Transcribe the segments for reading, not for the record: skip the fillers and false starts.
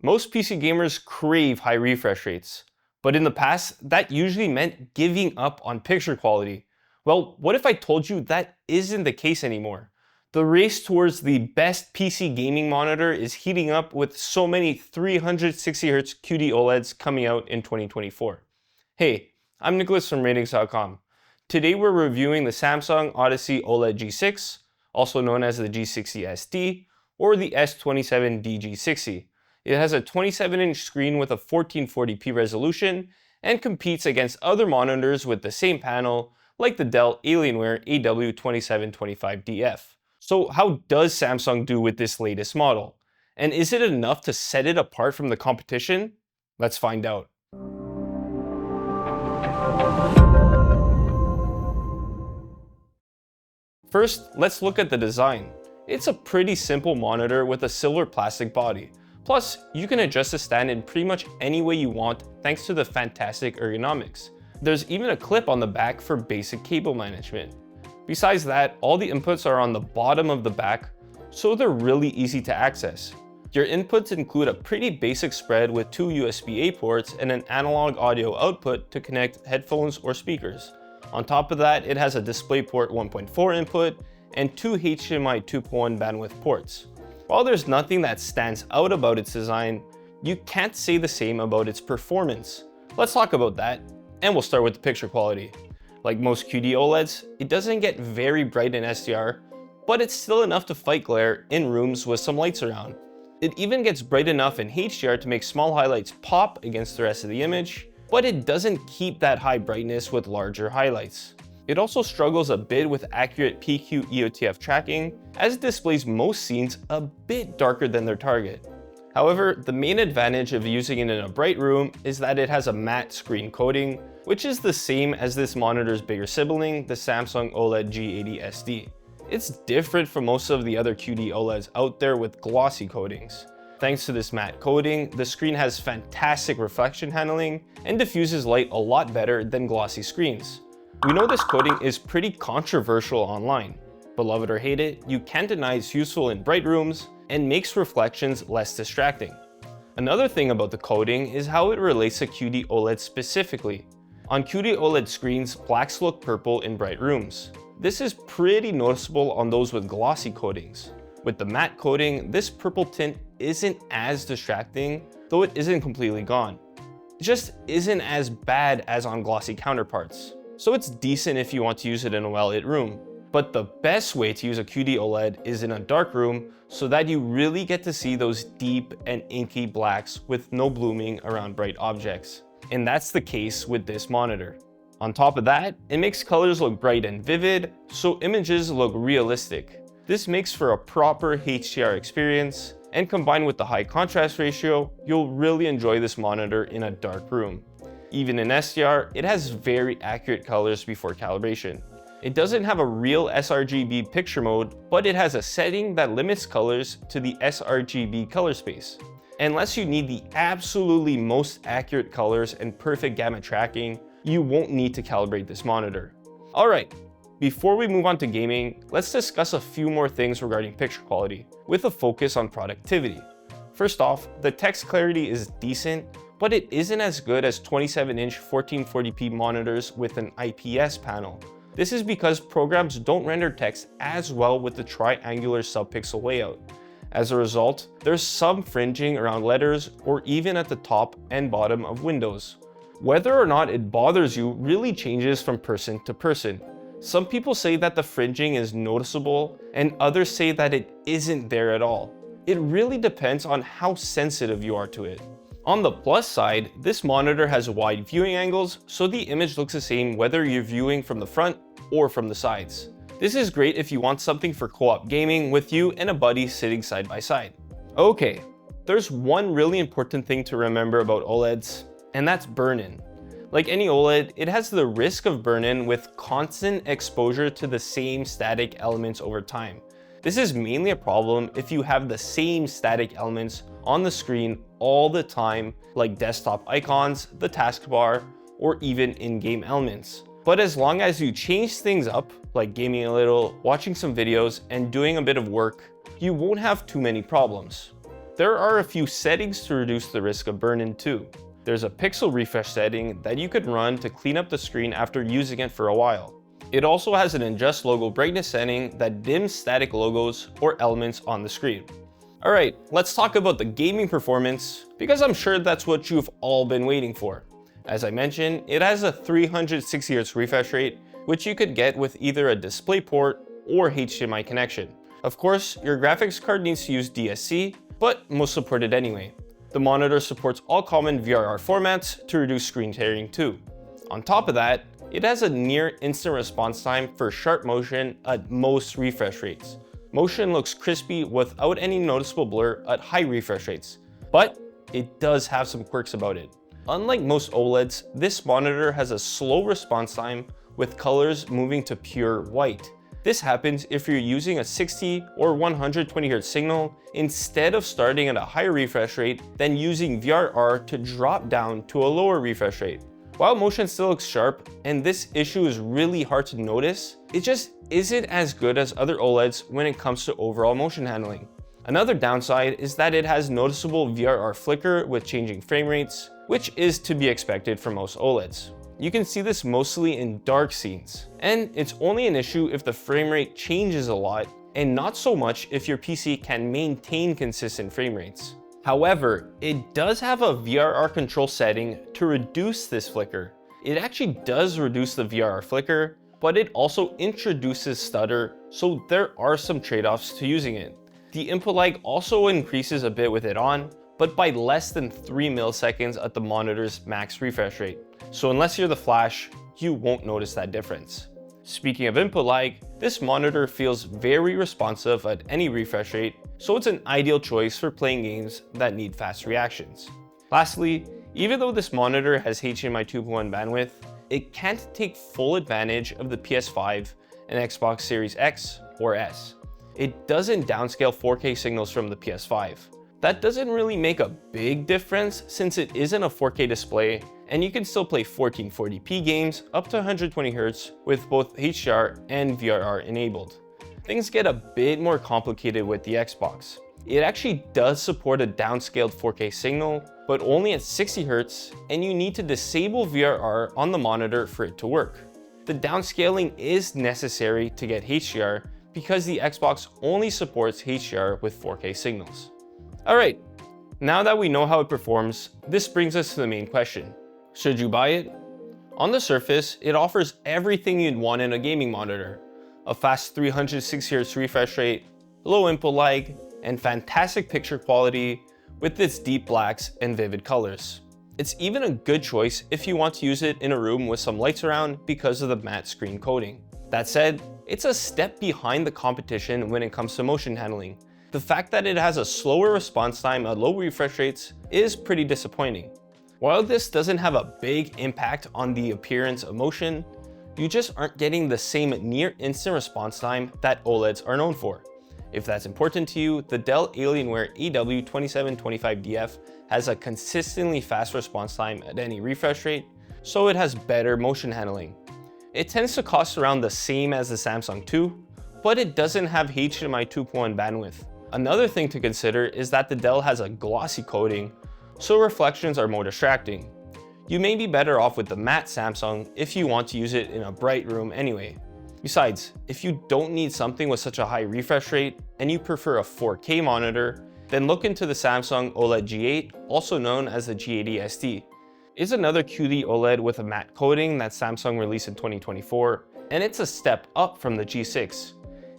Most PC gamers crave high refresh rates, but in the past, that usually meant giving up on picture quality. Well, what if I told you that isn't the case anymore? The race towards the best PC gaming monitor is heating up with so many 360Hz QD OLEDs coming out in 2024. Hey, I'm Nicholas from Ratings.com. Today we're reviewing the Samsung Odyssey OLED G6, also known as the G60SD, or the S27DG60. It has a 27-inch screen with a 1440p resolution and competes against other monitors with the same panel, like the Dell Alienware AW2725DF. So how does Samsung do with this latest model? And is it enough to set it apart from the competition? Let's find out. First, let's look at the design. It's a pretty simple monitor with a silver plastic body. Plus, you can adjust the stand in pretty much any way you want thanks to the fantastic ergonomics. There's even a clip on the back for basic cable management. Besides that, all the inputs are on the bottom of the back, so they're really easy to access. Your inputs include a pretty basic spread with 2 USB-A ports and an analog audio output to connect headphones or speakers. On top of that, it has a DisplayPort 1.4 input and 2 HDMI 2.1 bandwidth ports. While there's nothing that stands out about its design, you can't say the same about its performance. Let's talk about that, and we'll start with the picture quality. Like most QD OLEDs, it doesn't get very bright in SDR, but it's still enough to fight glare in rooms with some lights around. It even gets bright enough in HDR to make small highlights pop against the rest of the image, but it doesn't keep that high brightness with larger highlights. It also struggles a bit with accurate PQ EOTF tracking, as it displays most scenes a bit darker than their target. However, the main advantage of using it in a bright room is that it has a matte screen coating, which is the same as this monitor's bigger sibling, the Samsung OLED G80 SD. It's different from most of the other QD OLEDs out there with glossy coatings. Thanks to this matte coating, the screen has fantastic reflection handling and diffuses light a lot better than glossy screens. We know this coating is pretty controversial online, but love it or hate it, you can't deny it's useful in bright rooms and makes reflections less distracting. Another thing about the coating is how it relates to QD OLED specifically. On QD OLED screens, blacks look purple in bright rooms. This is pretty noticeable on those with glossy coatings. With the matte coating, this purple tint isn't as distracting, though it isn't completely gone. It just isn't as bad as on glossy counterparts. So it's decent if you want to use it in a well-lit room. But the best way to use a QD OLED is in a dark room so that you really get to see those deep and inky blacks with no blooming around bright objects. And that's the case with this monitor. On top of that, it makes colors look bright and vivid, so images look realistic. This makes for a proper HDR experience, and combined with the high contrast ratio, you'll really enjoy this monitor in a dark room. Even in SDR, it has very accurate colors before calibration. It doesn't have a real sRGB picture mode, but it has a setting that limits colors to the sRGB color space. Unless you need the absolutely most accurate colors and perfect gamut tracking, you won't need to calibrate this monitor. Alright, before we move on to gaming, let's discuss a few more things regarding picture quality, with a focus on productivity. First off, the text clarity is decent, but it isn't as good as 27-inch 1440p monitors with an IPS panel. This is because programs don't render text as well with the triangular subpixel layout. As a result, there's some fringing around letters or even at the top and bottom of windows. Whether or not it bothers you really changes from person to person. Some people say that the fringing is noticeable and others say that it isn't there at all. It really depends on how sensitive you are to it. On the plus side, this monitor has wide viewing angles, so the image looks the same whether you're viewing from the front or from the sides. This is great if you want something for co-op gaming with you and a buddy sitting side by side. Okay, there's one really important thing to remember about OLEDs, and that's burn-in. Like any OLED, it has the risk of burn-in with constant exposure to the same static elements over time. This is mainly a problem if you have the same static elements on the screen all the time, like desktop icons, the taskbar, or even in-game elements. But as long as you change things up, like gaming a little, watching some videos, and doing a bit of work, you won't have too many problems. There are a few settings to reduce the risk of burn-in too. There's a pixel refresh setting that you could run to clean up the screen after using it for a while. It also has an adjust logo brightness setting that dims static logos or elements on the screen. Alright, let's talk about the gaming performance, because I'm sure that's what you've all been waiting for. As I mentioned, it has a 360Hz refresh rate, which you could get with either a DisplayPort or HDMI connection. Of course, your graphics card needs to use DSC, but most support it anyway. The monitor supports all common VRR formats to reduce screen tearing too. On top of that, it has a near instant response time for sharp motion at most refresh rates. Motion looks crispy without any noticeable blur at high refresh rates, but it does have some quirks about it. Unlike most OLEDs, this monitor has a slow response time with colors moving to pure white. This happens if you're using a 60 or 120Hz signal instead of starting at a higher refresh rate, then using VRR to drop down to a lower refresh rate. While motion still looks sharp, and this issue is really hard to notice, it just isn't as good as other OLEDs when it comes to overall motion handling. Another downside is that it has noticeable VRR flicker with changing frame rates, which is to be expected for most OLEDs. You can see this mostly in dark scenes, and it's only an issue if the frame rate changes a lot, and not so much if your PC can maintain consistent frame rates. However, it does have a VRR control setting to reduce this flicker. It actually does reduce the VRR flicker, but it also introduces stutter, so there are some trade-offs to using it. The input lag also increases a bit with it on, but by less than 3 milliseconds at the monitor's max refresh rate. So unless you're the Flash, you won't notice that difference. Speaking of input lag, this monitor feels very responsive at any refresh rate, so it's an ideal choice for playing games that need fast reactions. Lastly, even though this monitor has HDMI 2.1 bandwidth, it can't take full advantage of the PS5 and Xbox Series X or S. It doesn't downscale 4K signals from the PS5. That doesn't really make a big difference since it isn't a 4K display, and you can still play 1440p games up to 120Hz with both HDR and VRR enabled. Things get a bit more complicated with the Xbox. It actually does support a downscaled 4K signal, but only at 60Hz, and you need to disable VRR on the monitor for it to work. The downscaling is necessary to get HDR because the Xbox only supports HDR with 4K signals. Alright, now that we know how it performs, this brings us to the main question. Should you buy it? On the surface, it offers everything you'd want in a gaming monitor. A fast 360Hz refresh rate, low input lag, and fantastic picture quality with its deep blacks and vivid colors. It's even a good choice if you want to use it in a room with some lights around because of the matte screen coating. That said, it's a step behind the competition when it comes to motion handling. The fact that it has a slower response time at low refresh rates is pretty disappointing. While this doesn't have a big impact on the appearance of motion, you just aren't getting the same near instant response time that OLEDs are known for. If that's important to you, the Dell Alienware AW2725DF has a consistently fast response time at any refresh rate, so it has better motion handling. It tends to cost around the same as the Samsung 2, but it doesn't have HDMI 2.1 bandwidth. Another thing to consider is that the Dell has a glossy coating, so reflections are more distracting. You may be better off with the matte Samsung if you want to use it in a bright room anyway. Besides, if you don't need something with such a high refresh rate and you prefer a 4K monitor, then look into the Samsung OLED G8, also known as the G80SD. It's another QD OLED with a matte coating that Samsung released in 2024, and it's a step up from the G6.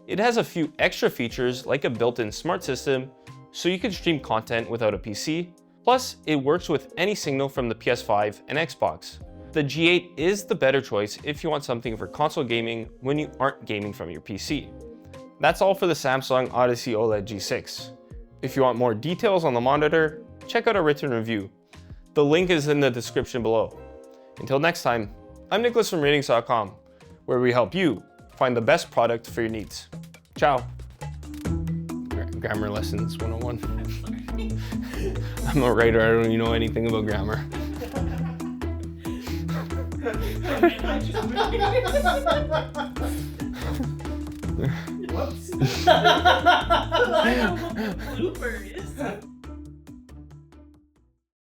It has a few extra features like a built-in smart system, so you can stream content without a PC. Plus, it works with any signal from the PS5 and Xbox. The G8 is the better choice if you want something for console gaming when you aren't gaming from your PC. That's all for the Samsung Odyssey OLED G6. If you want more details on the monitor, check out our written review. The link is in the description below. Until next time, I'm Nicholas from Ratings.com, where we help you find the best product for your needs. Ciao. Grammar lessons 101. I'm a writer, I don't even know anything about grammar. Whoops. Blooper is